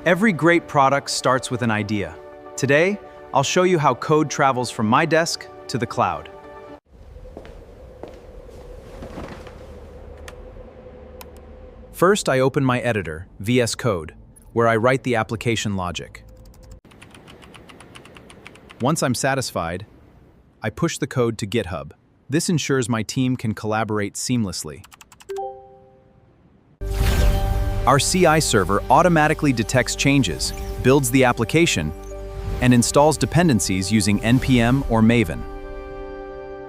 Every great product starts with an idea. Today, I'll show you how code travels from my desk to the cloud. First, I open my editor, VS Code, where I write the application logic. Once I'm satisfied, I push the code to GitHub. This ensures my team can collaborate seamlessly. Our CI server automatically detects changes, builds the application, and installs dependencies using NPM or Maven.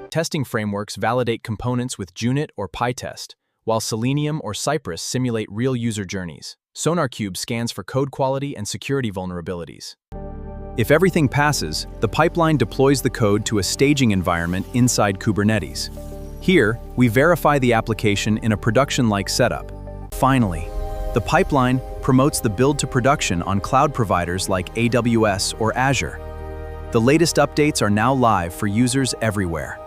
Testing frameworks validate components with Junit or PyTest, while Selenium or Cypress simulate real user journeys. SonarQube scans for code quality and security vulnerabilities. If everything passes, the pipeline deploys the code to a staging environment inside Kubernetes. Here, we verify the application in a production-like setup. Finally, the pipeline promotes the build to production on cloud providers like AWS or Azure. The latest updates are now live for users everywhere.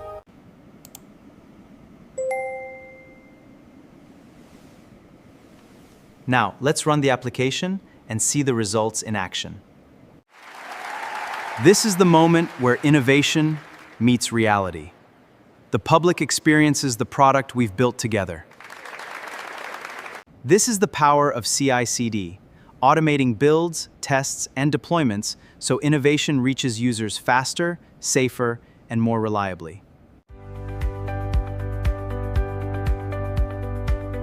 Now, let's run the application and see the results in action. This is the moment where innovation meets reality. The public experiences the product we've built together. This is the power of CI/CD, automating builds, tests, and deployments so innovation reaches users faster, safer, and more reliably.